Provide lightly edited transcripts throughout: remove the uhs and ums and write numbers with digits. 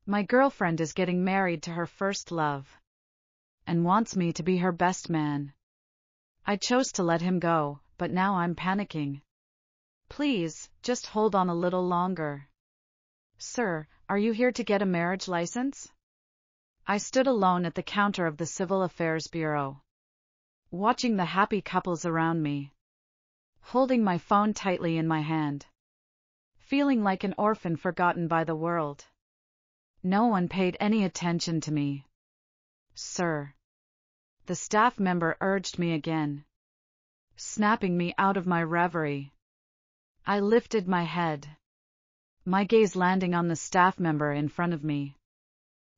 My girlfriend is getting married to her first love and wants me to be her best man. I chose to let him go, but now I'm panicking. Please, just hold on a little longer. Sir, are you here to get a marriage license? I stood alone at the counter of the Civil Affairs Bureau, watching the happy couples around me, holding my phone tightly in my hand, feeling like an orphan forgotten by the world. No one paid any attention to me. Sir, the staff member urged me again, snapping me out of my reverie. I lifted my head, my gaze landing on the staff member in front of me.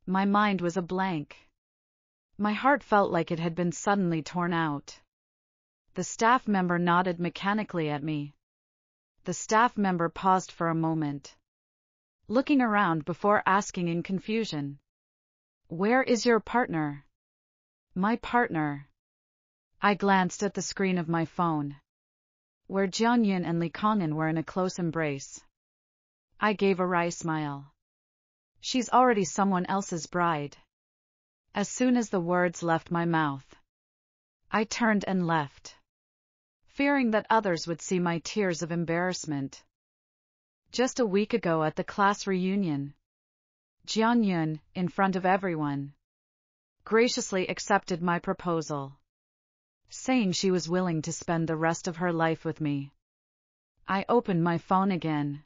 My mind was a blank. My heart felt like it had been suddenly torn out. The staff member nodded mechanically at me. The staff member paused for a moment, looking around before asking in confusion, "Where is your partner?" My partner. I glanced at the screen of my phone, where Jianyun and Lee Kangin were in a close embrace. I gave a wry smile. She's already someone else's bride. As soon as the words left my mouth, I turned and left, fearing that others would see my tears of embarrassment. Just a week ago at the class reunion, Jianyun, in front of everyone, graciously accepted my proposal, saying she was willing to spend the rest of her life with me. I opened my phone again,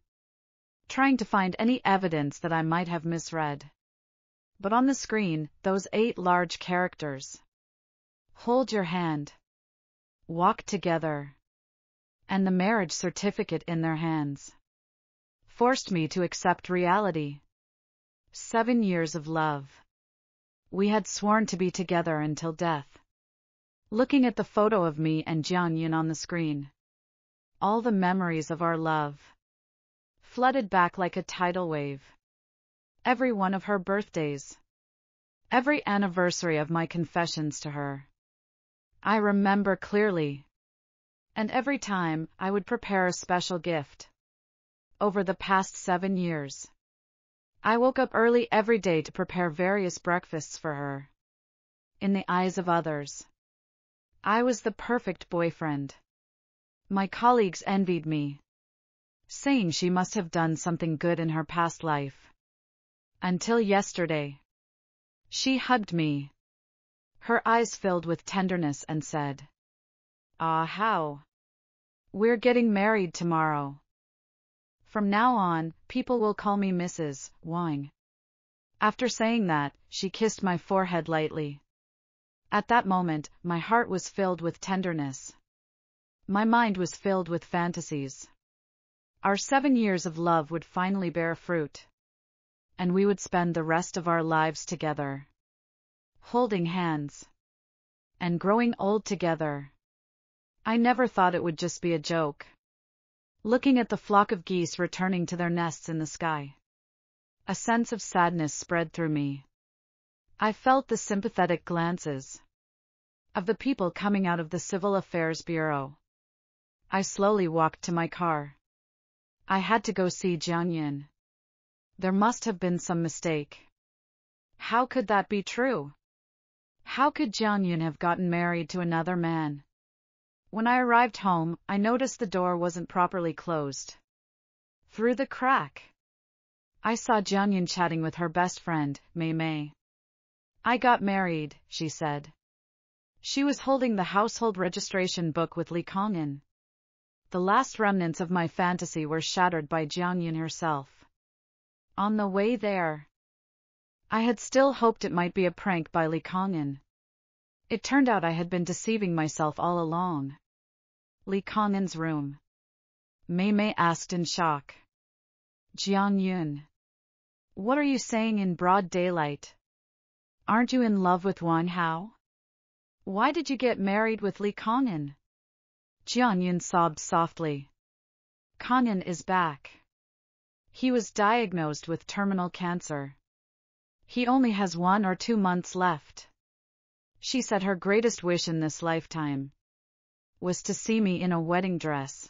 trying to find any evidence that I might have misread. But on the screen, those 8 large characters, "Hold your hand, walk together," and the marriage certificate in their hands, forced me to accept reality. 7 years of love. We had sworn to be together until death. Looking at the photo of me and Jianyun on the screen, all the memories of our love flooded back like a tidal wave. Every one of her birthdays, every anniversary of my confessions to her, I remember clearly. And every time I would prepare a special gift. Over the past 7 years, I woke up early every day to prepare various breakfasts for her. In the eyes of others, I was the perfect boyfriend. My colleagues envied me, saying she must have done something good in her past life. Until yesterday. She hugged me, her eyes filled with tenderness, and said, "Ah, how? We're getting married tomorrow. From now on, people will call me Mrs. Wang." After saying that, she kissed my forehead lightly. At that moment, my heart was filled with tenderness. My mind was filled with fantasies. Our 7 years of love would finally bear fruit, and we would spend the rest of our lives together, holding hands and growing old together. I never thought it would just be a joke. Looking at the flock of geese returning to their nests in the sky, a sense of sadness spread through me. I felt the sympathetic glances of the people coming out of the Civil Affairs Bureau. I slowly walked to my car. I had to go see Jianyun. There must have been some mistake. How could that be true? How could Jianyun have gotten married to another man? When I arrived home, I noticed the door wasn't properly closed. Through the crack, I saw Jianyun chatting with her best friend, Mei Mei. "I got married," she said. She was holding the household registration book with Lee Kangin. The last remnants of my fantasy were shattered by Jianyun herself. On the way there, I had still hoped it might be a prank by Lee Kangin. It turned out I had been deceiving myself all along. Lee Kangin's room. Mei Mei asked in shock. "Jianyun, what are you saying in broad daylight? Aren't you in love with Wang Hao? Why did you get married with Lee Kangin?" Jianyun sobbed softly. "Kangin is back. He was diagnosed with terminal cancer. He only has 1 or 2 months left. She said her greatest wish in this lifetime was to see me in a wedding dress.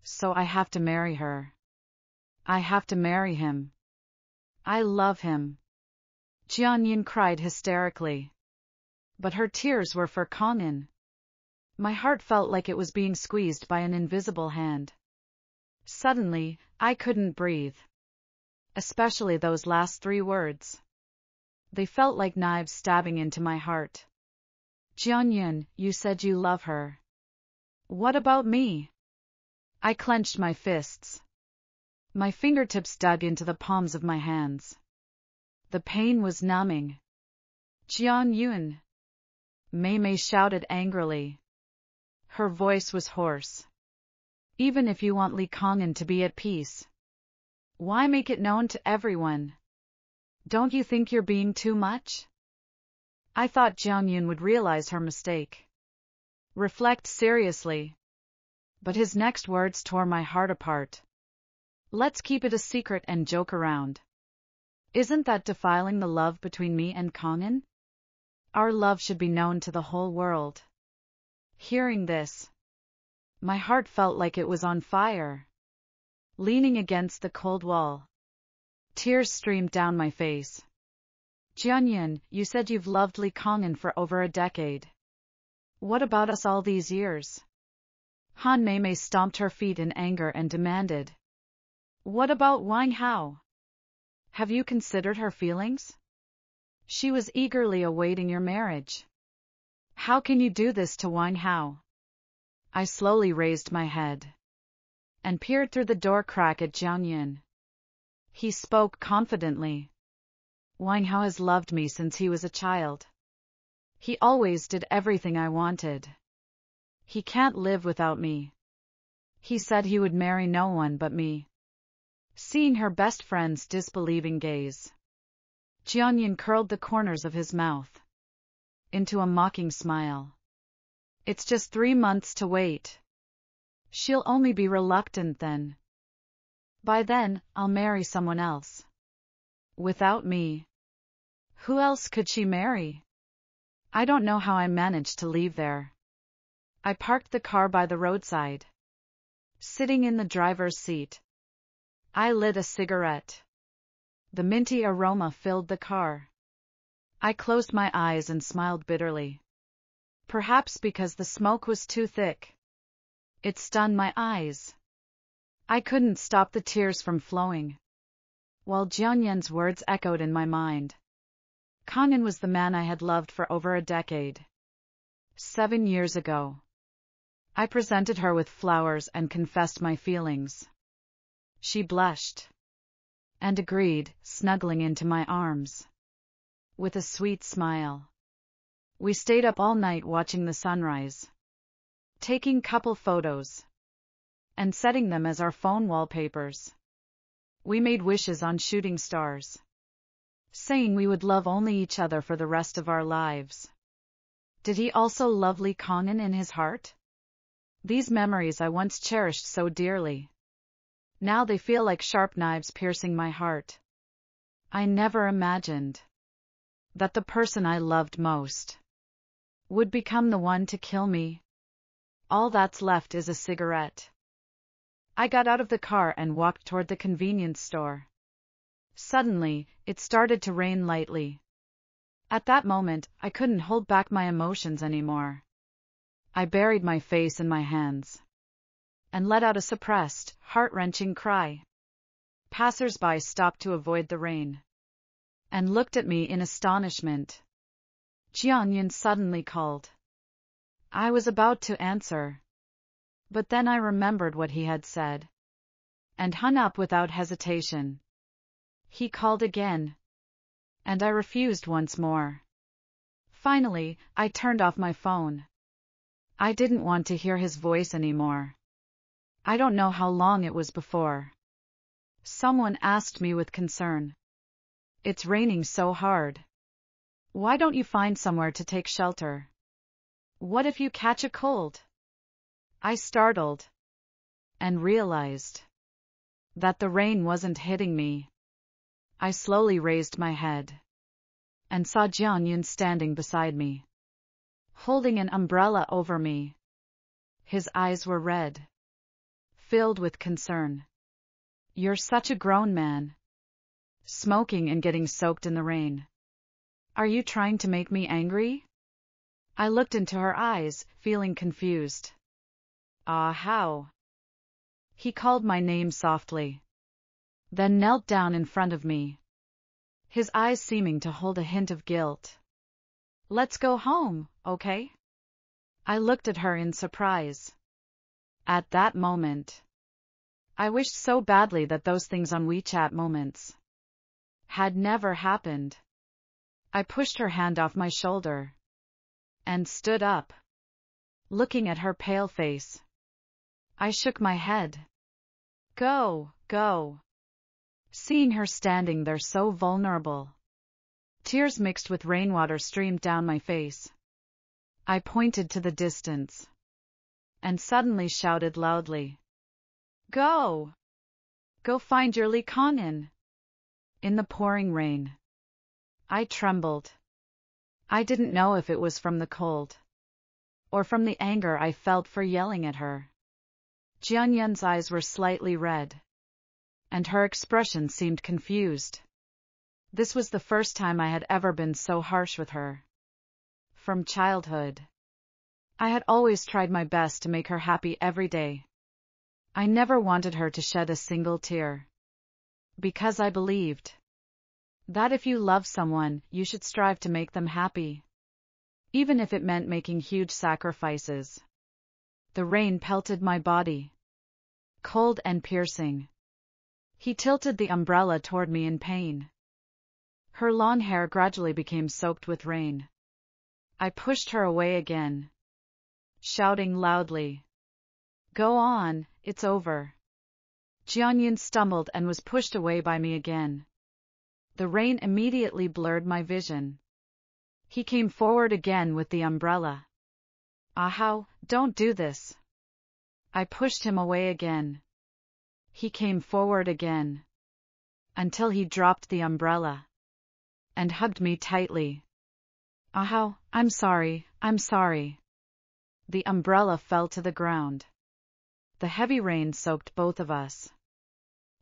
So I have to marry her. I have to marry him. I love him. Jianyun cried hysterically. But her tears were for Kangin. My heart felt like it was being squeezed by an invisible hand. Suddenly, I couldn't breathe. Especially those last 3 words. They felt like knives stabbing into my heart. Jianyun, you said you love her. What about me? I clenched my fists. My fingertips dug into the palms of my hands. The pain was numbing. Jianyun! Mei Mei shouted angrily. Her voice was hoarse. Even if you want Li Kangin to be at peace, why make it known to everyone? Don't you think you're being too much? I thought Jianyun would realize her mistake. Reflect seriously. But his next words tore my heart apart. Let's keep it a secret and joke around. Isn't that defiling the love between me and Kangin? Our love should be known to the whole world. Hearing this, my heart felt like it was on fire. Leaning against the cold wall, tears streamed down my face. Jianyun, you said you've loved Li Kangin for over a decade. What about us all these years? Han Mei Mei stomped her feet in anger and demanded. What about Wang Hao? Have you considered her feelings? She was eagerly awaiting your marriage. How can you do this to Wang Hao? I slowly raised my head and peered through the door crack at Jianyun. He spoke confidently. Wang Hao has loved me since he was a child. He always did everything I wanted. He can't live without me. He said he would marry no one but me. Seeing her best friend's disbelieving gaze, Jianyun curled the corners of his mouth into a mocking smile. It's just 3 months to wait. She'll only be reluctant then. By then, I'll marry someone else. Without me. Who else could she marry? I don't know how I managed to leave there. I parked the car by the roadside. Sitting in the driver's seat, I lit a cigarette. The minty aroma filled the car. I closed my eyes and smiled bitterly. Perhaps because the smoke was too thick. It stunned my eyes. I couldn't stop the tears from flowing, while Jianyun's words echoed in my mind. Kangin was the man I had loved for over a decade. 7 years ago, I presented her with flowers and confessed my feelings. She blushed and agreed, snuggling into my arms with a sweet smile. We stayed up all night watching the sunrise, taking couple photos, and setting them as our phone wallpapers. We made wishes on shooting stars, saying we would love only each other for the rest of our lives. Did he also love Li Kangin in his heart? These memories I once cherished so dearly. Now they feel like sharp knives piercing my heart. I never imagined that the person I loved most would become the one to kill me. All that's left is a cigarette. I got out of the car and walked toward the convenience store. Suddenly, it started to rain lightly. At that moment, I couldn't hold back my emotions anymore. I buried my face in my hands and let out a suppressed, heart-wrenching cry. Passers-by stopped to avoid the rain and looked at me in astonishment. Jianyun suddenly called. I was about to answer, but then I remembered what he had said and hung up without hesitation. He called again, and I refused once more. Finally, I turned off my phone. I didn't want to hear his voice anymore. I don't know how long it was before someone asked me with concern, "It's raining so hard. Why don't you find somewhere to take shelter? What if you catch a cold?" I startled and realized that the rain wasn't hitting me. I slowly raised my head and saw Jianyun standing beside me, holding an umbrella over me. His eyes were red, filled with concern. "You're such a grown man. smoking and getting soaked in the rain. Are you trying to make me angry? I looked into her eyes, feeling confused. How? He called my name softly, then knelt down in front of me, his eyes seeming to hold a hint of guilt. Let's go home, okay? I looked at her in surprise. At that moment, I wished so badly that those things on WeChat moments had never happened. I pushed her hand off my shoulder and stood up, looking at her pale face. I shook my head. Go. Seeing her standing there so vulnerable, tears mixed with rainwater streamed down my face. I pointed to the distance and suddenly shouted loudly, Go! Go find your Lee Kang-in! In the pouring rain, I trembled. I didn't know if it was from the cold or from the anger I felt for yelling at her. Jianyun's eyes were slightly red, and her expression seemed confused. This was the first time I had ever been so harsh with her. From childhood, I had always tried my best to make her happy every day. I never wanted her to shed a single tear, because I believed that if you love someone, you should strive to make them happy, even if it meant making huge sacrifices. The rain pelted my body, cold and piercing. He tilted the umbrella toward me in pain. Her long hair gradually became soaked with rain. I pushed her away again, shouting loudly, Go on, it's over. Jianyun stumbled and was pushed away by me again. The rain immediately blurred my vision. He came forward again with the umbrella. Ahau, don't do this. I pushed him away again. He came forward again, until he dropped the umbrella and hugged me tightly. Ahau, I'm sorry. The umbrella fell to the ground. The heavy rain soaked both of us.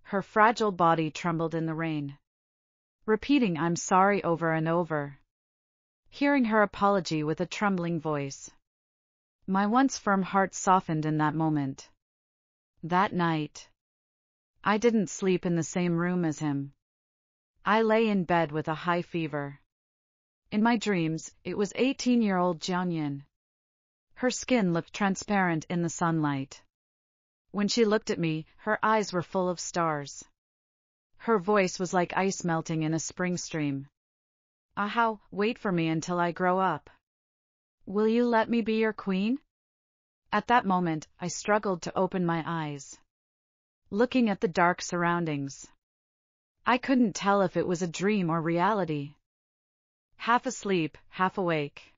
Her fragile body trembled in the rain, repeating I'm sorry over and over. Hearing her apology with a trembling voice, my once firm heart softened in that moment. That night, I didn't sleep in the same room as him. I lay in bed with a high fever. In my dreams, it was 18-year-old Jianyun. Her skin looked transparent in the sunlight. When she looked at me, her eyes were full of stars. Her voice was like ice melting in a spring stream. Ahau, wait for me until I grow up. Will you let me be your queen? At that moment, I struggled to open my eyes, looking at the dark surroundings. I couldn't tell if it was a dream or reality. Half asleep, half awake,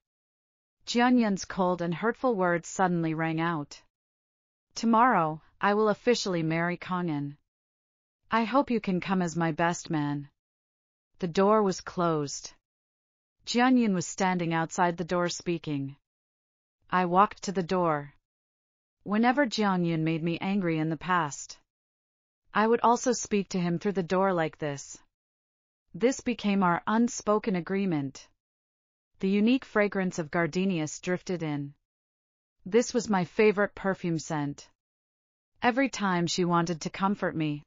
Jianyun's cold and hurtful words suddenly rang out. Tomorrow, I will officially marry Kang-in. I hope you can come as my best man. The door was closed. Jianyun was standing outside the door speaking. I walked to the door. Whenever Jianyun made me angry in the past, I would also speak to him through the door like this. This became our unspoken agreement. The unique fragrance of gardenias drifted in. This was my favorite perfume scent. Every time she wanted to comfort me,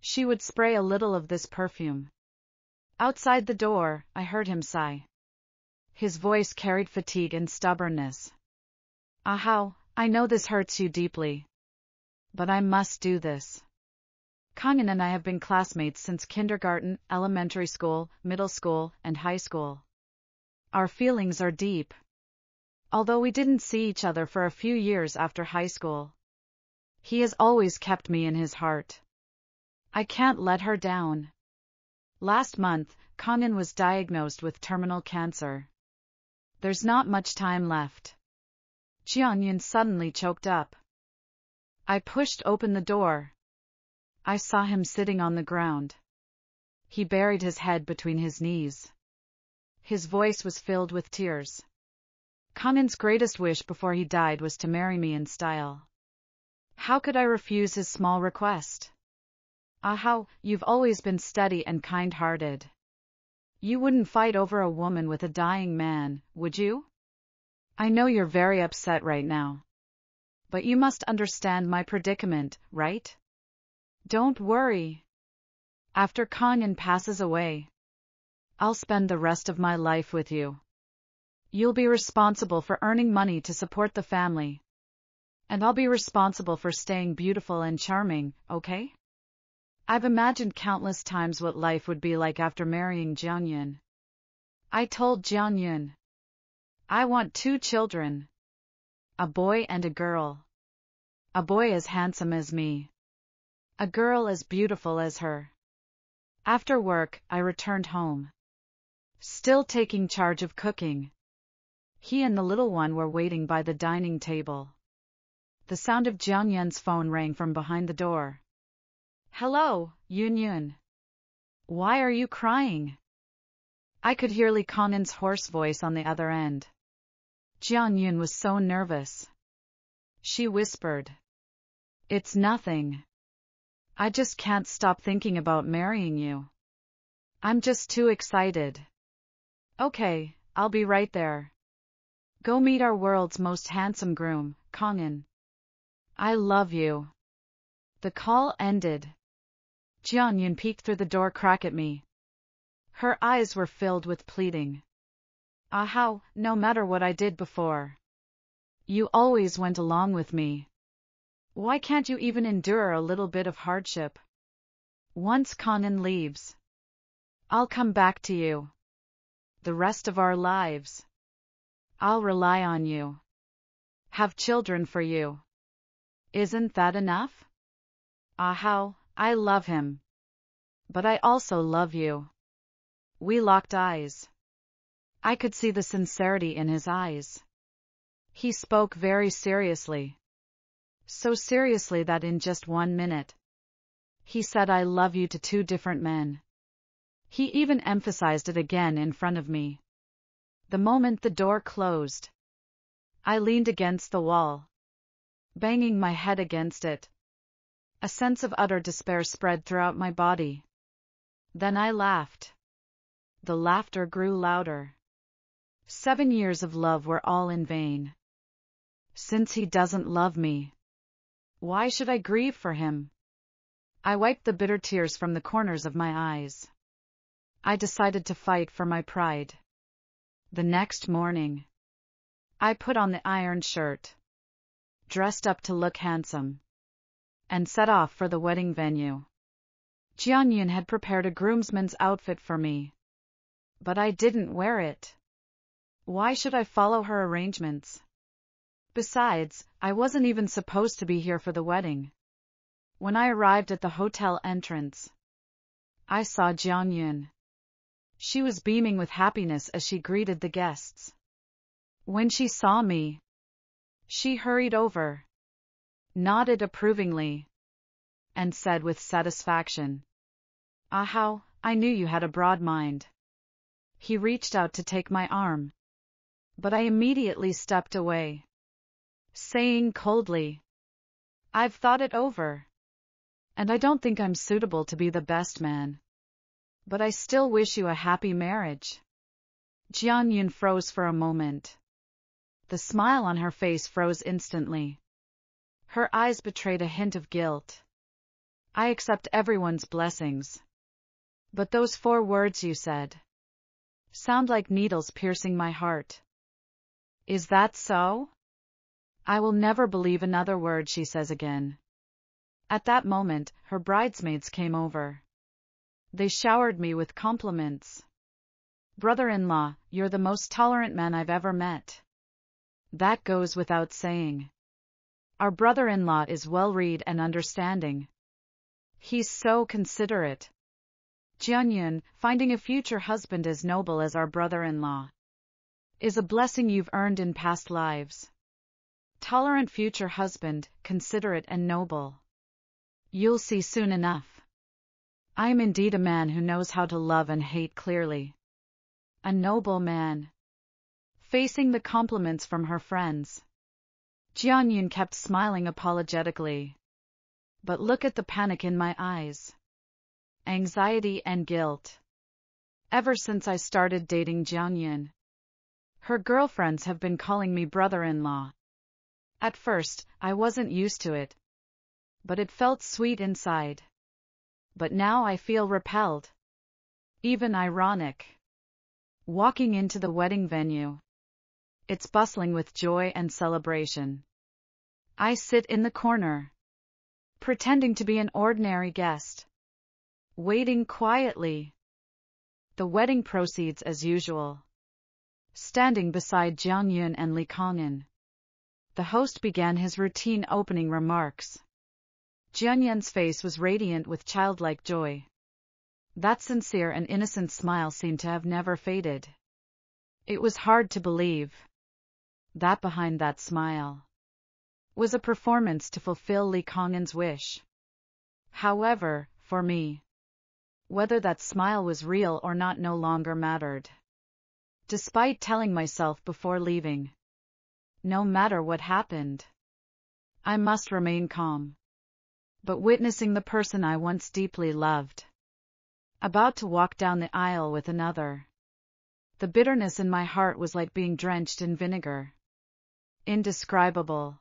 she would spray a little of this perfume. Outside the door, I heard him sigh. His voice carried fatigue and stubbornness. Ahau, I know this hurts you deeply, but I must do this. Kang-in and I have been classmates since kindergarten, elementary school, middle school, and high school. Our feelings are deep. Although we didn't see each other for a few years after high school, he has always kept me in his heart. I can't let her down. Last month, Kang-in was diagnosed with terminal cancer. There's not much time left. Jianyun suddenly choked up. I pushed open the door. I saw him sitting on the ground. He buried his head between his knees. His voice was filled with tears. Kang-in's greatest wish before he died was to marry me in style. How could I refuse his small request? How, you've always been steady and kind-hearted. You wouldn't fight over a woman with a dying man, would you? I know you're very upset right now. But you must understand my predicament, right? Don't worry. After Kanyan passes away, I'll spend the rest of my life with you. You'll be responsible for earning money to support the family. And I'll be responsible for staying beautiful and charming, okay? I've imagined countless times what life would be like after marrying Jianyun. I told Jianyun, I want 2 children. A boy and a girl. A boy as handsome as me. A girl as beautiful as her. After work, I returned home. Still taking charge of cooking. He and the little one were waiting by the dining table. The sound of Jianyun's phone rang from behind the door. Hello, Yunyun. Why are you crying? I could hear Lee Kanan's hoarse voice on the other end. Jianyun was so nervous. She whispered. It's nothing. I just can't stop thinking about marrying you. I'm just too excited. Okay, I'll be right there. Go meet our world's most handsome groom, Kangan. I love you. The call ended. Jianyun peeked through the door crack at me. Her eyes were filled with pleading. How, no matter what I did before. You always went along with me. Why can't you even endure a little bit of hardship? Once Kangan leaves, I'll come back to you. The rest of our lives. I'll rely on you. Have children for you. Isn't that enough? How, I love him. But I also love you. We locked eyes. I could see the sincerity in his eyes. He spoke very seriously. So seriously that in just 1 minute, he said I love you to 2 different men. He even emphasized it again in front of me. The moment the door closed, I leaned against the wall, banging my head against it. A sense of utter despair spread throughout my body. Then I laughed. The laughter grew louder. 7 years of love were all in vain. Since he doesn't love me, why should I grieve for him? I wiped the bitter tears from the corners of my eyes. I decided to fight for my pride. The next morning, I put on the ironed shirt, dressed up to look handsome, and set off for the wedding venue. Jianyun had prepared a groomsman's outfit for me, but I didn't wear it. Why should I follow her arrangements? Besides, I wasn't even supposed to be here for the wedding. When I arrived at the hotel entrance, I saw Jianyun. She was beaming with happiness as she greeted the guests. When she saw me, she hurried over, nodded approvingly, and said with satisfaction, How, I knew you had a broad mind. He reached out to take my arm, but I immediately stepped away, saying coldly, I've thought it over, and I don't think I'm suitable to be the best man. But I still wish you a happy marriage. Jianyun froze for a moment. The smile on her face froze instantly. Her eyes betrayed a hint of guilt. I accept everyone's blessings. But those 4 words you said sound like needles piercing my heart. Is that so? I will never believe another word she says again. At that moment, her bridesmaids came over. They showered me with compliments. Brother-in-law, you're the most tolerant man I've ever met. That goes without saying. Our brother-in-law is well-read and understanding. He's so considerate. Jianyun, finding a future husband as noble as our brother-in-law is a blessing you've earned in past lives. Tolerant future husband, considerate and noble. You'll see soon enough. I am indeed a man who knows how to love and hate clearly. A noble man. Facing the compliments from her friends, Jianyun kept smiling apologetically. But look at the panic in my eyes. anxiety and guilt. Ever since I started dating Jianyun, her girlfriends have been calling me brother-in-law. At first, I wasn't used to it, but it felt sweet inside. But now I feel repelled, even ironic. Walking into the wedding venue, it's bustling with joy and celebration. I sit in the corner, pretending to be an ordinary guest, waiting quietly. The wedding proceeds as usual. Standing beside Jianyun and Lee Kangin, the host began his routine opening remarks. Jianyun's face was radiant with childlike joy. That sincere and innocent smile seemed to have never faded. It was hard to believe that behind that smile was a performance to fulfill Lee Kangin's wish. However, for me, whether that smile was real or not no longer mattered. Despite telling myself before leaving, no matter what happened, I must remain calm. But witnessing the person I once deeply loved about to walk down the aisle with another, the bitterness in my heart was like being drenched in vinegar. Indescribable.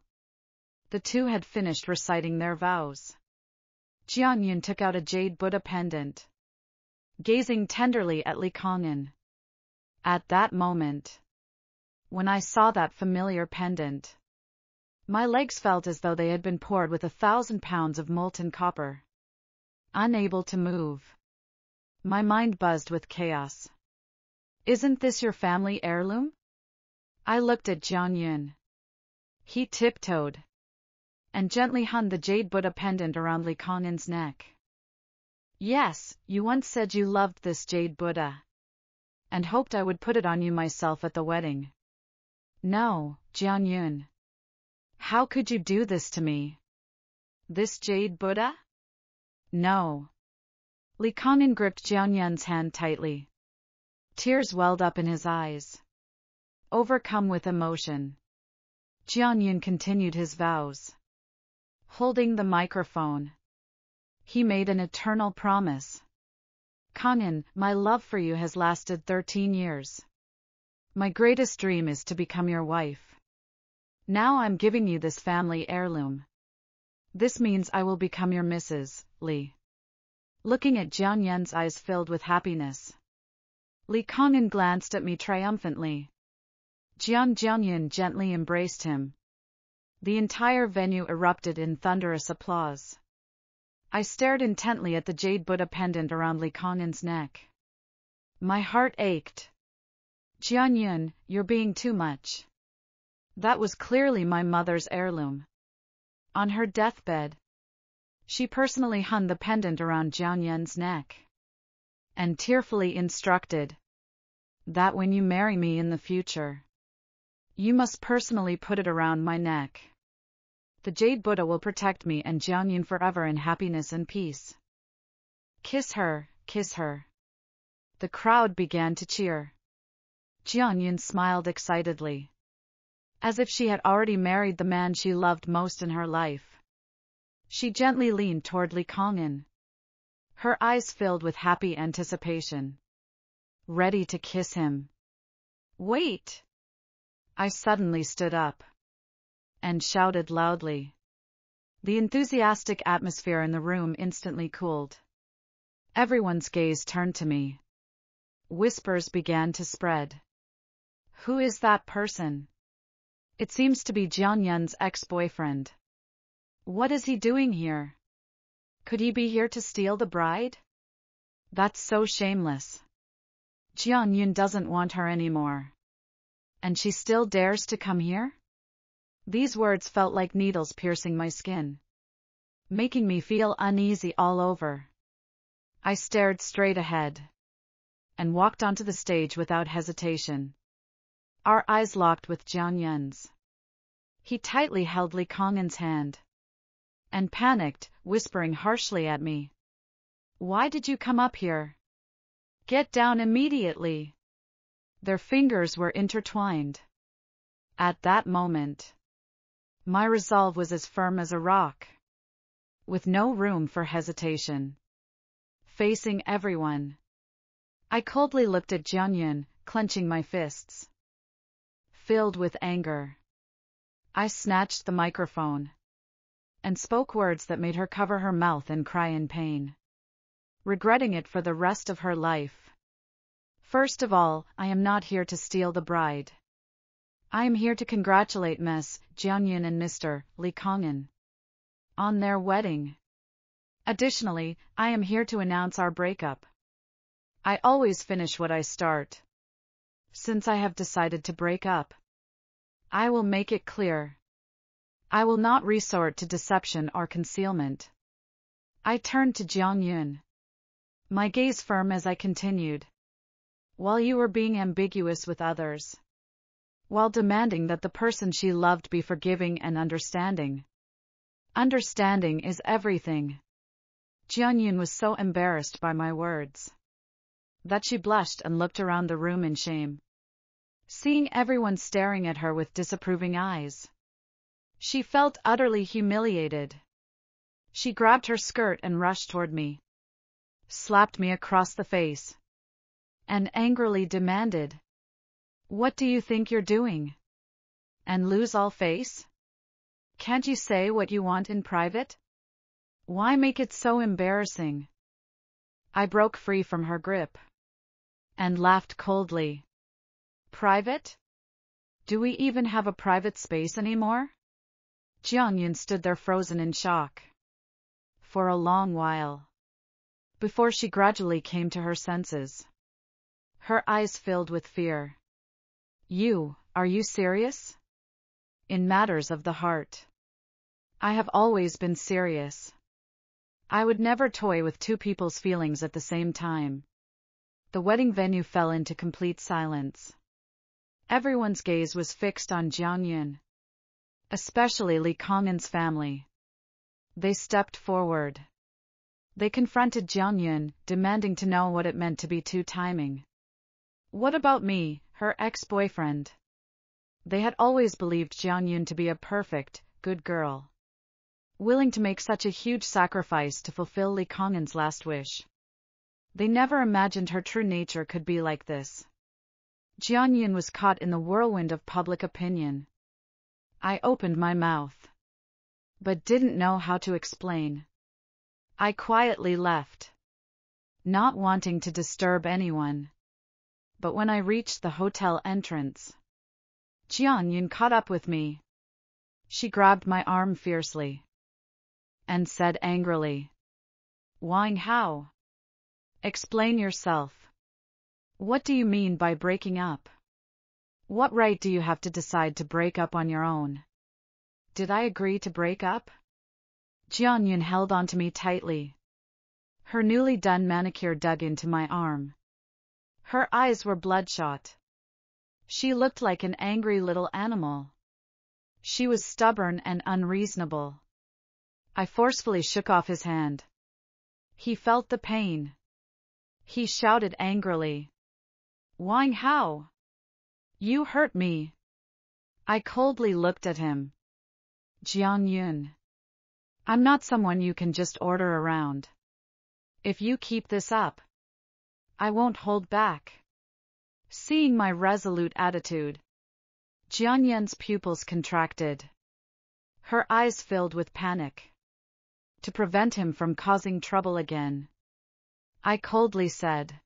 The two had finished reciting their vows. Jianyun took out a jade Buddha pendant, gazing tenderly at Lee Kangin. At that moment, when I saw that familiar pendant, my legs felt as though they had been poured with 1,000 pounds of molten copper. Unable to move, my mind buzzed with chaos. Isn't this your family heirloom? I looked at Jianyun. He tiptoed and gently hung the jade Buddha pendant around Lee Kangin's neck. Yes, you once said you loved this jade Buddha, and hoped I would put it on you myself at the wedding. No, Jianyun. How could you do this to me? This jade Buddha? No. Lee Kangin gripped Jianyun's hand tightly. Tears welled up in his eyes. Overcome with emotion, Jianyun continued his vows. Holding the microphone, he made an eternal promise. Kangin, my love for you has lasted 13 years. My greatest dream is to become your wife. Now I'm giving you this family heirloom. This means I will become your Mrs. Lee. Looking at Jianyun's eyes filled with happiness, Lee Kangin glanced at me triumphantly. Jianyun gently embraced him. The entire venue erupted in thunderous applause. I stared intently at the jade Buddha pendant around Lee Kangin's neck. My heart ached. Jianyun, you're being too much. That was clearly my mother's heirloom. On her deathbed, she personally hung the pendant around Jianyun's neck and tearfully instructed that when you marry me in the future, you must personally put it around my neck. The jade Buddha will protect me and Jianyun forever in happiness and peace. Kiss her, kiss her. The crowd began to cheer. Jianyun smiled excitedly, as if she had already married the man she loved most in her life. She gently leaned toward Lee Kangin, her eyes filled with happy anticipation, ready to kiss him. Wait! I suddenly stood up and shouted loudly. The enthusiastic atmosphere in the room instantly cooled. Everyone's gaze turned to me. Whispers began to spread. Who is that person? It seems to be Jianyun's ex-boyfriend. What is he doing here? Could he be here to steal the bride? That's so shameless. Jianyun doesn't want her anymore. And she still dares to come here? These words felt like needles piercing my skin, making me feel uneasy all over. I stared straight ahead and walked onto the stage without hesitation. Our eyes locked with Jianyun's. He tightly held Lee Kangin's hand and panicked, whispering harshly at me. Why did you come up here? Get down immediately. Their fingers were intertwined. At that moment, my resolve was as firm as a rock, with no room for hesitation. facing everyone. I coldly looked at Jianyun, clenching my fists. Filled with anger, I snatched the microphone and spoke words that made her cover her mouth and cry in pain, regretting it for the rest of her life. First of all, I am not here to steal the bride. I am here to congratulate Ms. Jianyun and Mr. Lee Kangin on their wedding. Additionally, I am here to announce our breakup. I always finish what I start. Since I have decided to break up, I will make it clear. I will not resort to deception or concealment. I turned to Jianyun, my gaze firm as I continued. While you were being ambiguous with others, while demanding that the person she loved be forgiving and understanding. Understanding is everything. Jianyun was so embarrassed by my words that she blushed and looked around the room in shame, seeing everyone staring at her with disapproving eyes. She felt utterly humiliated. She grabbed her skirt and rushed toward me, slapped me across the face, and angrily demanded, "What do you think you're doing? And lose all face? Can't you say what you want in private? Why make it so embarrassing?" I broke free from her grip and laughed coldly. Private? Do we even have a private space anymore? Jianyun stood there frozen in shock for a long while, before she gradually came to her senses. Her eyes filled with fear. Are you serious? In matters of the heart, I have always been serious. I would never toy with two people's feelings at the same time. The wedding venue fell into complete silence. Everyone's gaze was fixed on Jianyun, especially Lee Kangin's family. They stepped forward. They confronted Jianyun, demanding to know what it meant to be two-timing. What about me, her ex-boyfriend? They had always believed Jianyun to be a perfect, good girl, willing to make such a huge sacrifice to fulfill Lee Kangin's last wish. They never imagined her true nature could be like this. Jianyun was caught in the whirlwind of public opinion. I opened my mouth, but didn't know how to explain. I quietly left, not wanting to disturb anyone. But when I reached the hotel entrance, Jianyun caught up with me. She grabbed my arm fiercely and said angrily, "Wang Hao, explain yourself. What do you mean by breaking up? What right do you have to decide to break up on your own? Did I agree to break up?" Jianyun held onto me tightly. Her newly done manicure dug into my arm. Her eyes were bloodshot. She looked like an angry little animal. She was stubborn and unreasonable. I forcefully shook off his hand. He felt the pain. He shouted angrily, "Wang Hao, you hurt me." I coldly looked at him. "Jianyun, I'm not someone you can just order around. If you keep this up, I won't hold back." Seeing my resolute attitude, Jianyun's pupils contracted. Her eyes filled with panic. To prevent him from causing trouble again, I coldly said,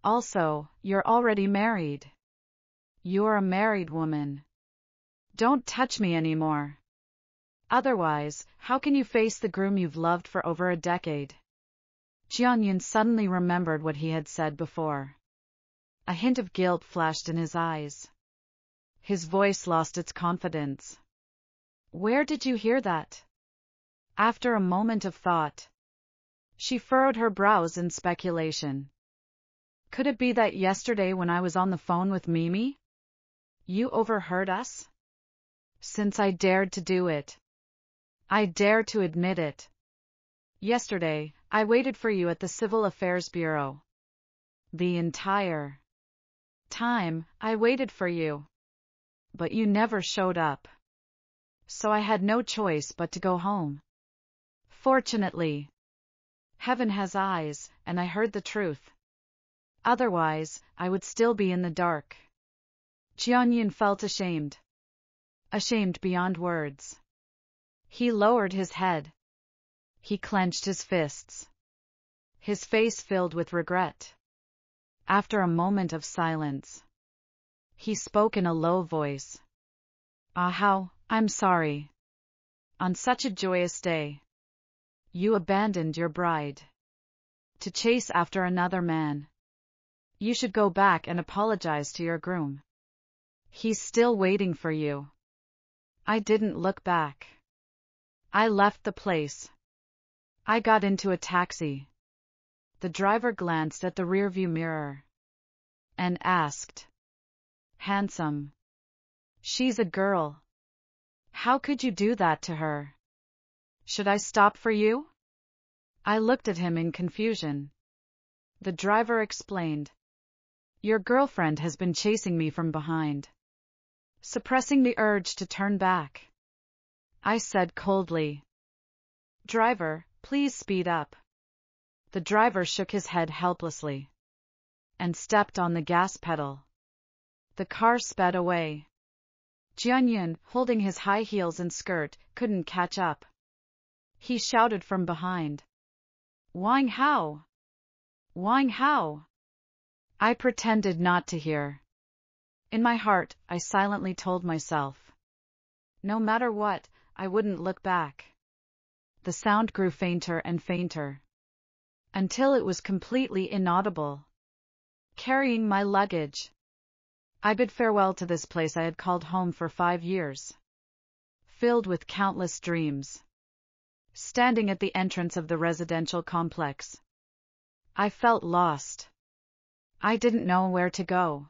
"Also, you're already married. You're a married woman. Don't touch me anymore. Otherwise, how can you face the groom you've loved for over a decade?" Jianyun suddenly remembered what he had said before. A hint of guilt flashed in his eyes. His voice lost its confidence. "Where did you hear that?" After a moment of thought, she furrowed her brows in speculation. "Could it be that yesterday when I was on the phone with Mimi, you overheard us? Since I dared to do it, I dare to admit it. Yesterday, I waited for you at the Civil Affairs Bureau. The entire time, I waited for you. But you never showed up. So I had no choice but to go home. Fortunately, Heaven has eyes, and I heard the truth. Otherwise, I would still be in the dark. Jianyun felt ashamed. Ashamed beyond words. He lowered his head. He clenched his fists. His face filled with regret. After a moment of silence, he spoke in a low voice. How, I'm sorry. On such a joyous day, you abandoned your bride to chase after another man. You should go back and apologize to your groom. He's still waiting for you. I didn't look back. I left the place. I got into a taxi. The driver glanced at the rearview mirror and asked, "Handsome. She's a girl. How could you do that to her? Should I stop for you?" I looked at him in confusion. The driver explained, "Your girlfriend has been chasing me from behind, suppressing the urge to turn back." I said coldly, "Driver, please speed up." The driver shook his head helplessly and stepped on the gas pedal. The car sped away. Jianyun, holding his high heels and skirt, couldn't catch up. He shouted from behind, "Wang Hao! Wang Hao!" I pretended not to hear. In my heart, I silently told myself, no matter what, I wouldn't look back. The sound grew fainter and fainter, until it was completely inaudible. Carrying my luggage, I bid farewell to this place I had called home for 5 years, filled with countless dreams. Standing at the entrance of the residential complex, I felt lost. I didn't know where to go.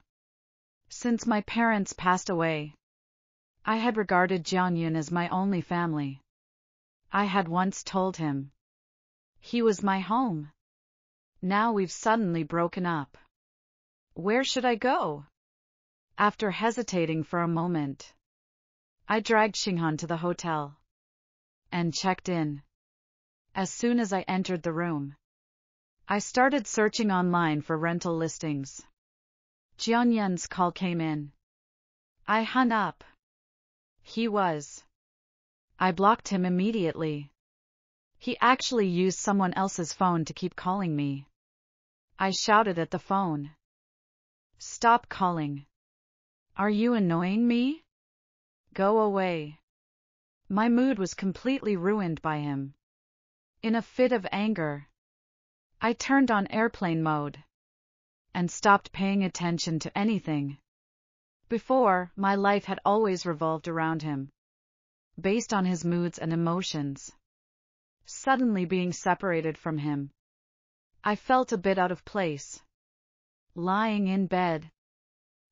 Since my parents passed away, I had regarded Jianyun as my only family. I had once told him he was my home. Now we've suddenly broken up. Where should I go? After hesitating for a moment, I dragged Xinghan to the hotel and checked in. As soon as I entered the room, I started searching online for rental listings. Jianyun's call came in. I hung up. I blocked him immediately. He actually used someone else's phone to keep calling me. I shouted at the phone, "Stop calling. Are you annoying me? Go away." My mood was completely ruined by him. In a fit of anger, I turned on airplane mode and stopped paying attention to anything. Before, my life had always revolved around him, based on his moods and emotions. Suddenly being separated from him, I felt a bit out of place. Lying in bed,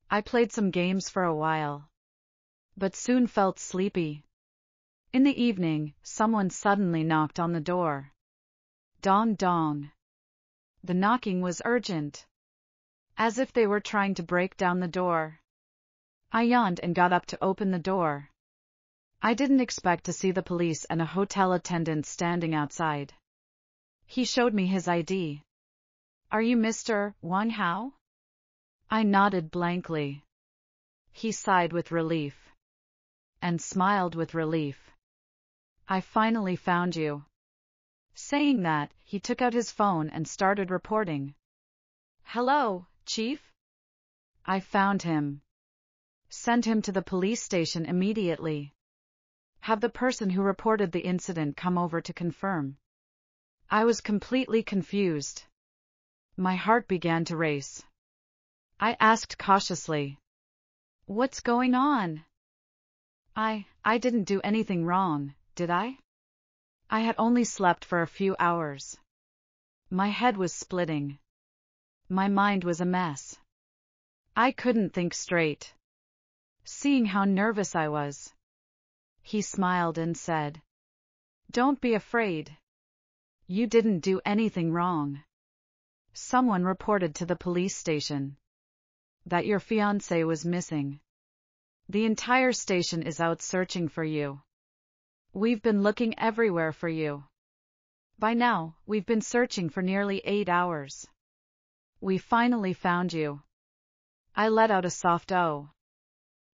I played some games for a while, but soon felt sleepy. In the evening, someone suddenly knocked on the door. Dong dong. The knocking was urgent, as if they were trying to break down the door. I yawned and got up to open the door. I didn't expect to see the police and a hotel attendant standing outside. He showed me his ID. "Are you Mr. Wang Hao?" I nodded blankly. He sighed with relief and smiled with relief. "I finally found you." Saying that, he took out his phone and started reporting. "Hello, Chief? I found him. Send him to the police station immediately. Have the person who reported the incident come over to confirm." I was completely confused. My heart began to race. I asked cautiously, "What's going on?" I didn't do anything wrong, did I? I had only slept for a few hours. My head was splitting. My mind was a mess. I couldn't think straight. Seeing how nervous I was, he smiled and said, "Don't be afraid. You didn't do anything wrong. Someone reported to the police station that your fiancé was missing. The entire station is out searching for you. We've been looking everywhere for you. By now, we've been searching for nearly 8 hours. We finally found you. I let out a soft "oh."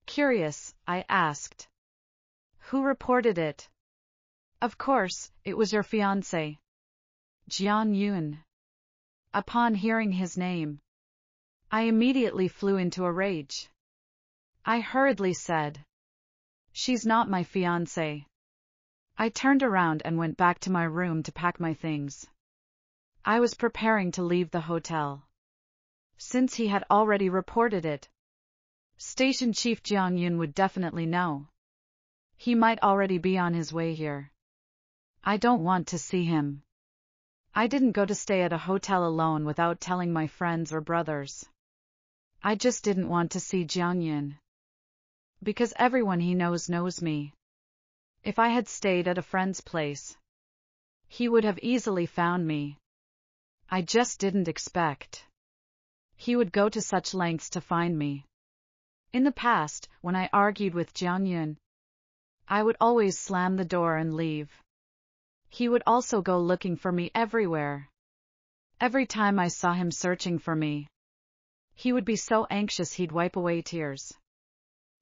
Curious, I asked. Who reported it? Of course, it was your fiancé, Jian Yun. Upon hearing his name, I immediately flew into a rage. I hurriedly said, "She's not my fiancé." I turned around and went back to my room to pack my things. I was preparing to leave the hotel. Since he had already reported it, Station Chief Jiang Yun would definitely know. He might already be on his way here. I don't want to see him. I didn't go to stay at a hotel alone without telling my friends or brothers. I just didn't want to see Jiang Yun. Because everyone he knows me. If I had stayed at a friend's place, he would have easily found me. I just didn't expect he would go to such lengths to find me. In the past, when I argued with Jiang Yun, I would always slam the door and leave. He would also go looking for me everywhere. Every time I saw him searching for me, he would be so anxious he'd wipe away tears.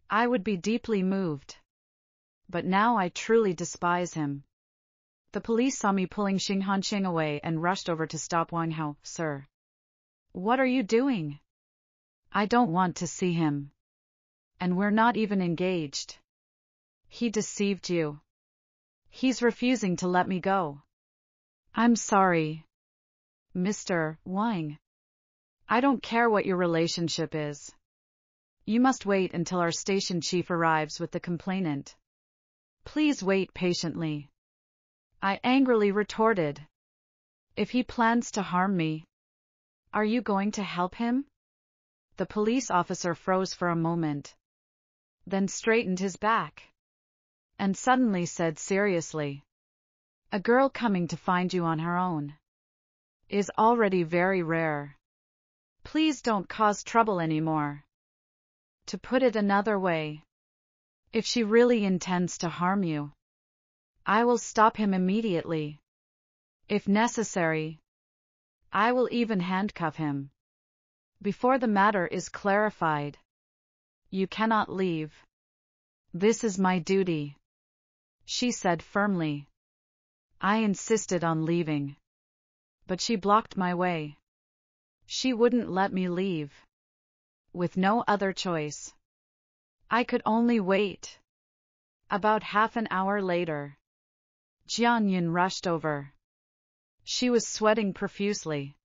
I would be deeply moved. But now I truly despise him. The police saw me pulling Xing Hanqing away and rushed over to stop Wang Hao. "Sir, what are you doing? I don't want to see him. And we're not even engaged. He deceived you. He's refusing to let me go." "I'm sorry, Mr. Wang. I don't care what your relationship is. You must wait until our station chief arrives with the complainant. Please wait patiently," I angrily retorted. "If he plans to harm me, are you going to help him?" The police officer froze for a moment, then straightened his back, and suddenly said seriously, "A girl coming to find you on her own is already very rare. Please don't cause trouble anymore. To put it another way, if she really intends to harm you, I will stop him immediately. If necessary, I will even handcuff him. Before the matter is clarified, you cannot leave. This is my duty," she said firmly. I insisted on leaving, but she blocked my way. She wouldn't let me leave. With no other choice, I could only wait. About half an hour later, Jian Yun rushed over. She was sweating profusely.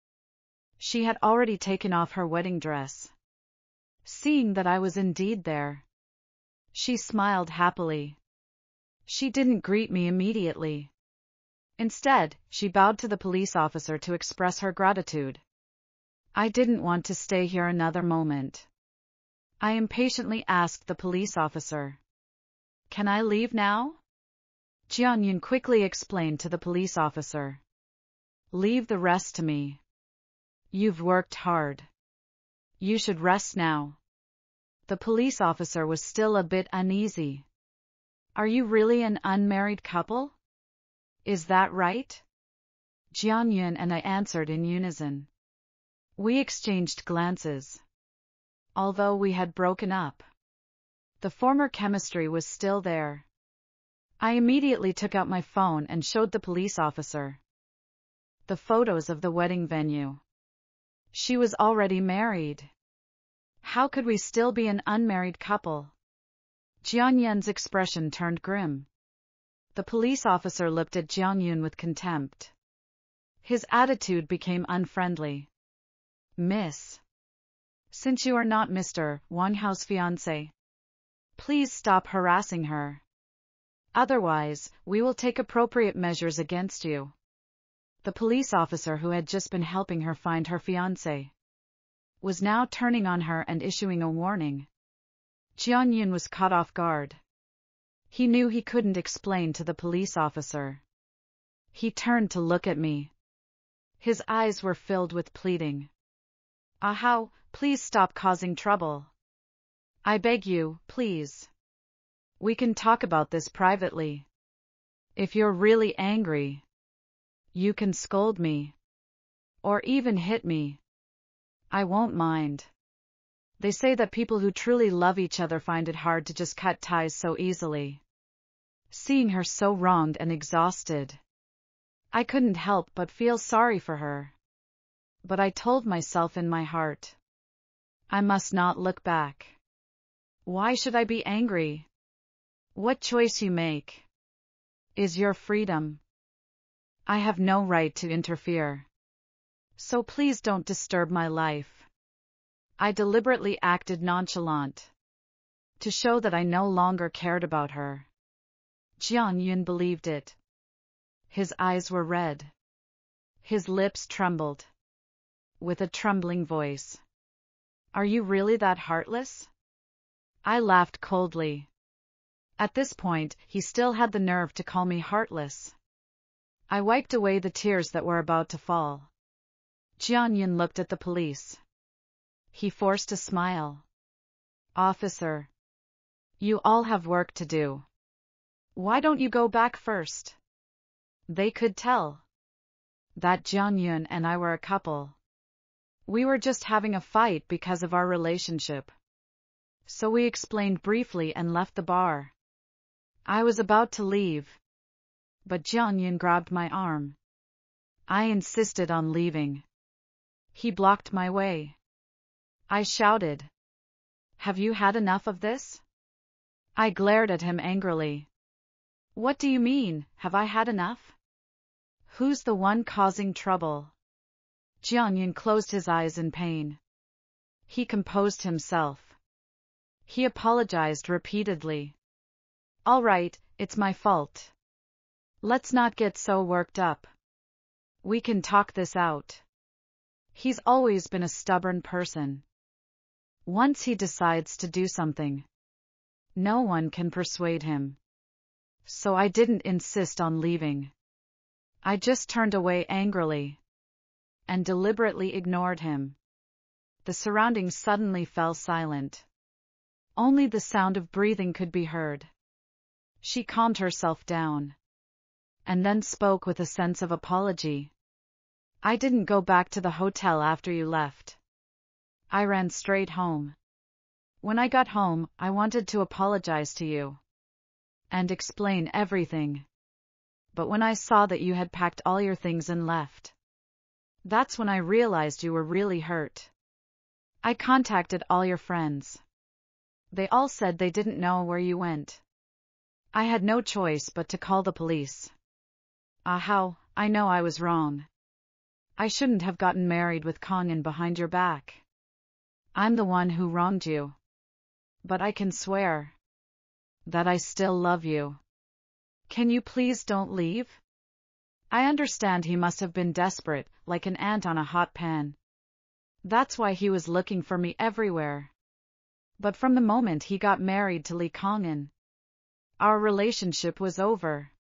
She had already taken off her wedding dress. Seeing that I was indeed there, she smiled happily. She didn't greet me immediately. Instead, she bowed to the police officer to express her gratitude. I didn't want to stay here another moment. I impatiently asked the police officer, "Can I leave now?" Jian Yun quickly explained to the police officer, "Leave the rest to me. You've worked hard. You should rest now." The police officer was still a bit uneasy. "Are you really an unmarried couple? Is that right?" Jian Yun and I answered in unison. We exchanged glances. Although we had broken up, the former chemistry was still there. I immediately took out my phone and showed the police officer the photos of the wedding venue. She was already married. How could we still be an unmarried couple? Jian Yun's expression turned grim. The police officer looked at Jiang Yun with contempt. His attitude became unfriendly. "Miss, since you are not Mr. Wang Hao's fiancé, please stop harassing her. Otherwise, we will take appropriate measures against you." The police officer who had just been helping her find her fiancé was now turning on her and issuing a warning. Jian Yun was caught off guard. He knew he couldn't explain to the police officer. He turned to look at me. His eyes were filled with pleading. "Ah Hao, please stop causing trouble. I beg you, please. We can talk about this privately. If you're really angry, You can scold me. Or even hit me. I won't mind. They say that people who truly love each other find it hard to just cut ties so easily. Seeing her so wronged and exhausted, I couldn't help but feel sorry for her. But I told myself in my heart, I must not look back. Why should I be angry? What choice you make is your freedom. I have no right to interfere. So please don't disturb my life. I deliberately acted nonchalant to show that I no longer cared about her. Jian Yun believed it. His eyes were red. His lips trembled. With a trembling voice. Are you really that heartless? I laughed coldly. At this point, he still had the nerve to call me heartless. I wiped away the tears that were about to fall. Jian Yun looked at the police. He forced a smile. Officer, you all have work to do. Why don't you go back first? They could tell that Jian Yun and I were a couple. We were just having a fight because of our relationship. So we explained briefly and left the bar. I was about to leave, but Jian Yun grabbed my arm. I insisted on leaving. He blocked my way. I shouted, have you had enough of this? I glared at him angrily. What do you mean, have I had enough? Who's the one causing trouble? Jian Yun closed his eyes in pain. He composed himself. He apologized repeatedly. All right, it's my fault. Let's not get so worked up. We can talk this out. He's always been a stubborn person. Once he decides to do something, no one can persuade him. So I didn't insist on leaving. I just turned away angrily and deliberately ignored him. The surroundings suddenly fell silent. Only the sound of breathing could be heard. She calmed herself down and then spoke with a sense of apology. I didn't go back to the hotel after you left. I ran straight home. When I got home, I wanted to apologize to you and explain everything. But when I saw that you had packed all your things and left, that's when I realized you were really hurt. I contacted all your friends. They all said they didn't know where you went. I had no choice but to call the police. How, I know I was wrong. I shouldn't have gotten married with Kongin behind your back. I'm the one who wronged you. But I can swear that I still love you. Can you please don't leave? I understand he must have been desperate, like an ant on a hot pan. That's why he was looking for me everywhere. But from the moment he got married to Lee Kongin, our relationship was over.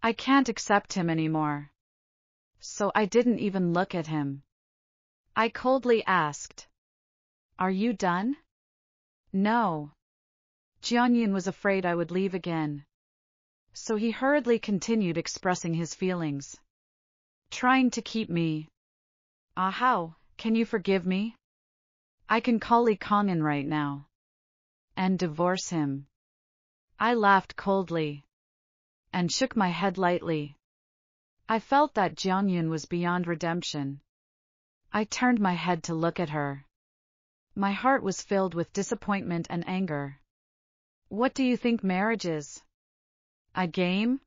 I can't accept him anymore. So I didn't even look at him. I coldly asked, are you done? No. Jian Yun was afraid I would leave again. So he hurriedly continued expressing his feelings, trying to keep me. How, can you forgive me? I can call Lee Kongin right now and divorce him. I laughed coldly and shook my head lightly. I felt that Jian Yun was beyond redemption. I turned my head to look at her. My heart was filled with disappointment and anger. What do you think marriage is? A game?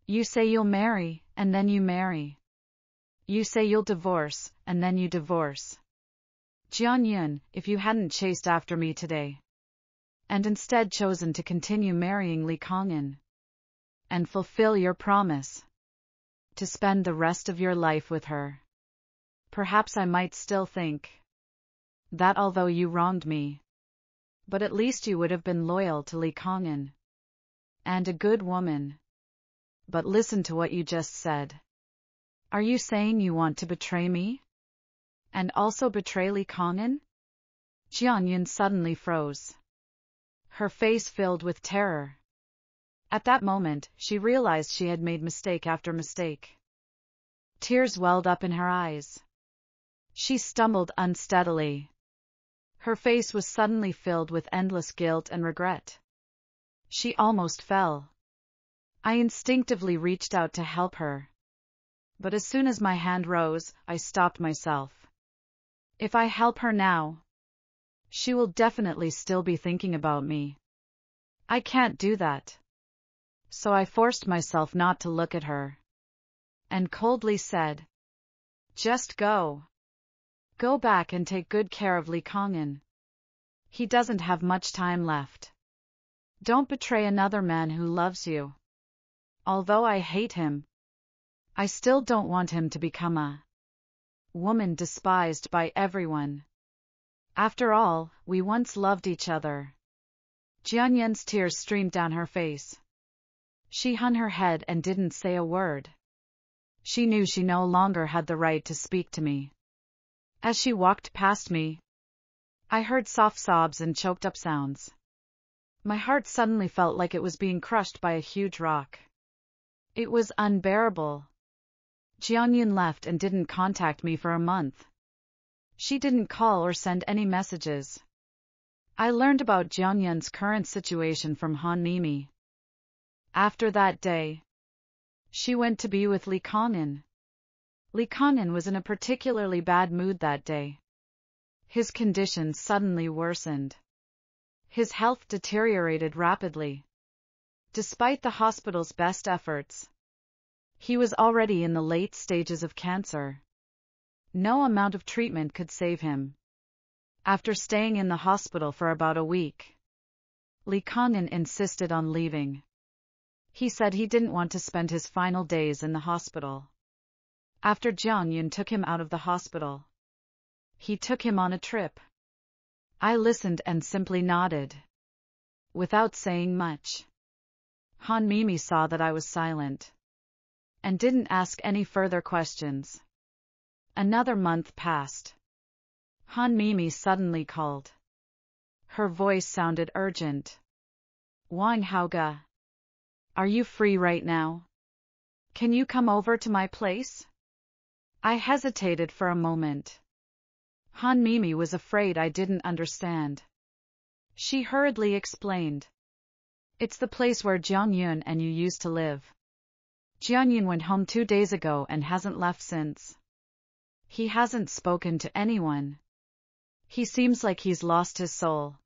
You say you'll marry, and then you marry. You say you'll divorce, and then you divorce. Jian Yun, if you hadn't chased after me today, and instead chosen to continue marrying Lee Kongin, and fulfill your promise to spend the rest of your life with her, perhaps I might still think that although you wronged me, but at least you would have been loyal to Lee Kongin and a good woman. But listen to what you just said. Are you saying you want to betray me? And also betray Lee Kongin? Jian Yun suddenly froze. Her face filled with terror. At that moment, she realized she had made mistake after mistake. Tears welled up in her eyes. She stumbled unsteadily. Her face was suddenly filled with endless guilt and regret. She almost fell. I instinctively reached out to help her. But as soon as my hand rose, I stopped myself. If I help her now, she will definitely still be thinking about me. I can't do that. So I forced myself not to look at her, and coldly said, "Just go. Go back and take good care of Lee Kong-in. He doesn't have much time left. Don't betray another man who loves you. Although I hate him, I still don't want him to become a woman despised by everyone. After all, we once loved each other." Jianyun's tears streamed down her face. She hung her head and didn't say a word. She knew she no longer had the right to speak to me. As she walked past me, I heard soft sobs and choked up sounds. My heart suddenly felt like it was being crushed by a huge rock. It was unbearable. Jianyun left and didn't contact me for a month. She didn't call or send any messages. I learned about Jianyun's current situation from Han Mimi. After that day, she went to be with Lee Kong-in. Lee Kong-in was in a particularly bad mood that day. His condition suddenly worsened. His health deteriorated rapidly. Despite the hospital's best efforts, he was already in the late stages of cancer. No amount of treatment could save him. After staying in the hospital for about a week, Lee Kong-in insisted on leaving. He said he didn't want to spend his final days in the hospital. After Jianyun took him out of the hospital, he took him on a trip. I listened and simply nodded, without saying much. Han Mimi saw that I was silent, and didn't ask any further questions. Another month passed. Han Mimi suddenly called. Her voice sounded urgent. "Wang Haoge, are you free right now? Can you come over to my place?" I hesitated for a moment. Han Mimi was afraid I didn't understand. She hurriedly explained. "It's the place where Jianyun and you used to live. Jianyun went home 2 days ago and hasn't left since. He hasn't spoken to anyone. He seems like he's lost his soul."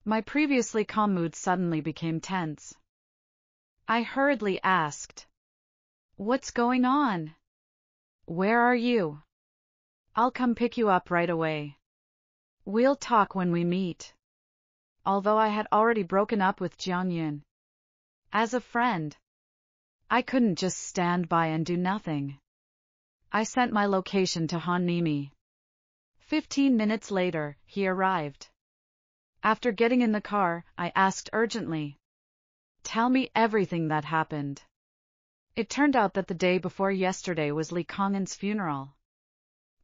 My previously calm mood suddenly became tense. I hurriedly asked, "What's going on? Where are you? I'll come pick you up right away. We'll talk when we meet." Although I had already broken up with Jianyun, as a friend, I couldn't just stand by and do nothing. I sent my location to Han Mimi. 15 minutes later, he arrived. After getting in the car, I asked urgently, "Tell me everything that happened." It turned out that the day before yesterday was Lee Kong-in's funeral.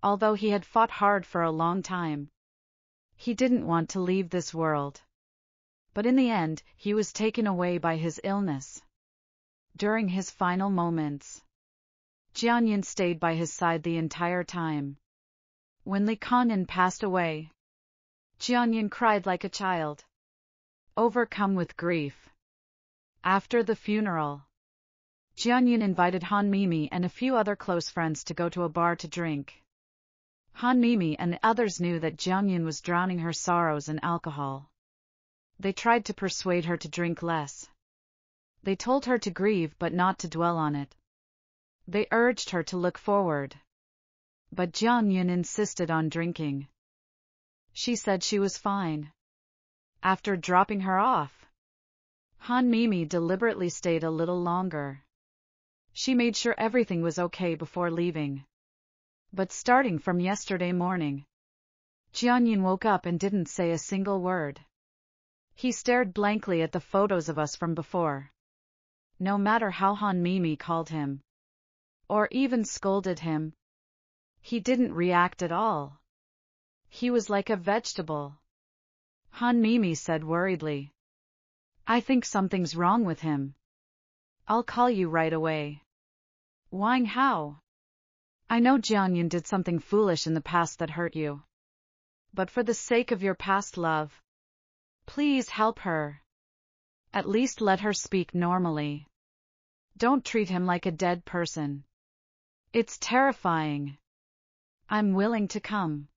Although he had fought hard for a long time, he didn't want to leave this world. But in the end, he was taken away by his illness. During his final moments, Jianyun stayed by his side the entire time. When Lee Kong-in passed away, Jianyun cried like a child, overcome with grief. After the funeral, Jianyun invited Han Mimi and a few other close friends to go to a bar to drink. Han Mimi and the others knew that Jianyun was drowning her sorrows in alcohol. They tried to persuade her to drink less. They told her to grieve but not to dwell on it. They urged her to look forward. But Jianyun insisted on drinking. She said she was fine. After dropping her off, Han Mimi deliberately stayed a little longer. She made sure everything was okay before leaving. But starting from yesterday morning, Jianyun woke up and didn't say a single word. He stared blankly at the photos of us from before. No matter how Han Mimi called him, or even scolded him, he didn't react at all. He was like a vegetable. Han Mimi said worriedly, "I think something's wrong with him. I'll call you right away." "Wang Hao, I know Jianyun did something foolish in the past that hurt you. But for the sake of your past love, please help her. At least let her speak normally. Don't treat him like a dead person. It's terrifying. I'm willing to come.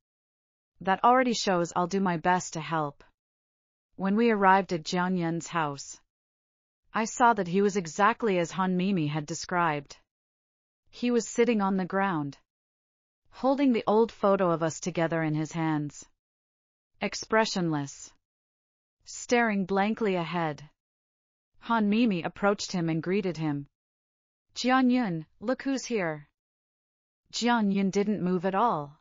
That already shows I'll do my best to help. When we arrived at Jianyun's house, I saw that he was exactly as Han Mimi had described. He was sitting on the ground, holding the old photo of us together in his hands. Expressionless, staring blankly ahead. Han Mimi approached him and greeted him. Jianyun, look who's here. Jianyun didn't move at all,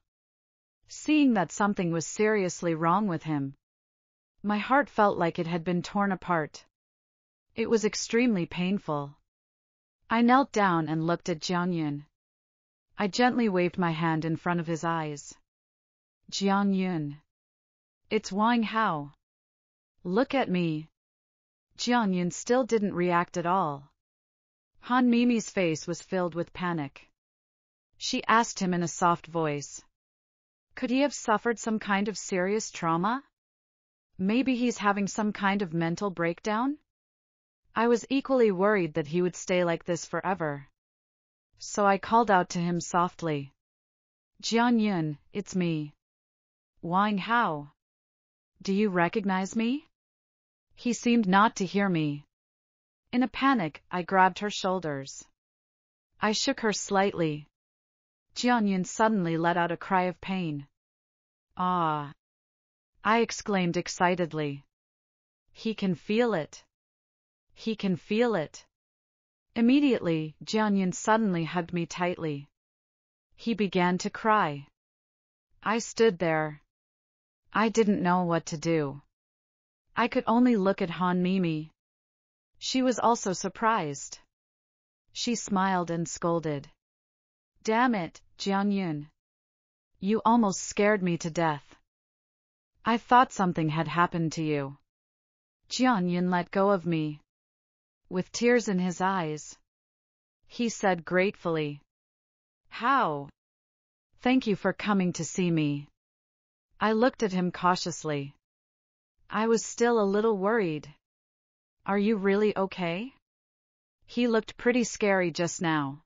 seeing that something was seriously wrong with him. My heart felt like it had been torn apart. It was extremely painful. I knelt down and looked at Jianyun. I gently waved my hand in front of his eyes. Jianyun. It's Wang Hao. Look at me. Jianyun still didn't react at all. Han Mimi's face was filled with panic. She asked him in a soft voice. Could he have suffered some kind of serious trauma? Maybe he's having some kind of mental breakdown? I was equally worried that he would stay like this forever. So I called out to him softly. Jianyun, it's me. Wang Hao. Do you recognize me? He seemed not to hear me. In a panic, I grabbed her shoulders. I shook her slightly. Jianyun suddenly let out a cry of pain. Ah! I exclaimed excitedly. He can feel it. He can feel it. Immediately, Jianyun suddenly hugged me tightly. He began to cry. I stood there. I didn't know what to do. I could only look at Han Mimi. She was also surprised. She smiled and scolded. Damn it, Jianyun. You almost scared me to death. I thought something had happened to you. Jianyun let go of me. With tears in his eyes, he said gratefully. How? Thank you for coming to see me. I looked at him cautiously. I was still a little worried. Are you really okay? He looked pretty scary just now.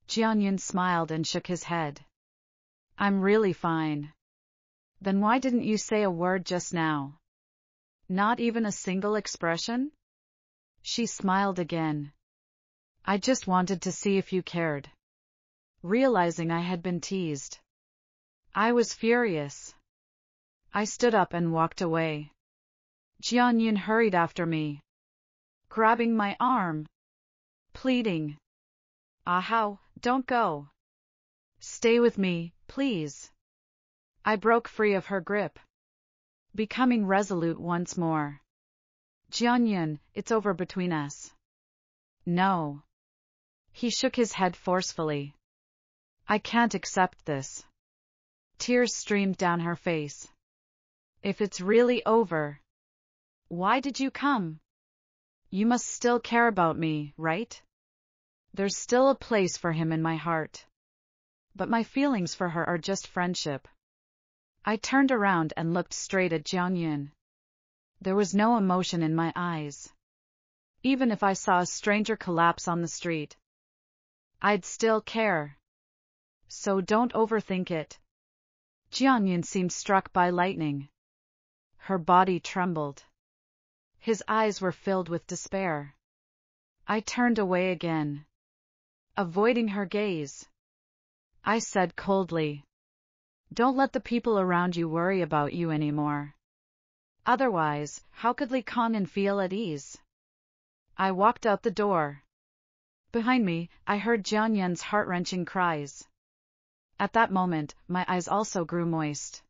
Jianyun smiled and shook his head. I'm really fine. Then why didn't you say a word just now? Not even a single expression? She smiled again. I just wanted to see if you cared. Realizing I had been teased, I was furious. I stood up and walked away. Jianyun hurried after me, grabbing my arm, pleading. Ahao, don't go. Stay with me, please. I broke free of her grip, becoming resolute once more. Jianyun, it's over between us. No. He shook his head forcefully. I can't accept this. Tears streamed down her face. If it's really over, why did you come? You must still care about me, right? There's still a place for him in my heart. But my feelings for her are just friendship. I turned around and looked straight at Jianyun. There was no emotion in my eyes. Even if I saw a stranger collapse on the street, I'd still care. So don't overthink it. Jianyun seemed struck by lightning. Her body trembled. His eyes were filled with despair. I turned away again, avoiding her gaze. I said coldly, don't let the people around you worry about you anymore. Otherwise, how could Li Kangin feel at ease? I walked out the door. Behind me, I heard Jianyun's heart-wrenching cries. At that moment, my eyes also grew moist.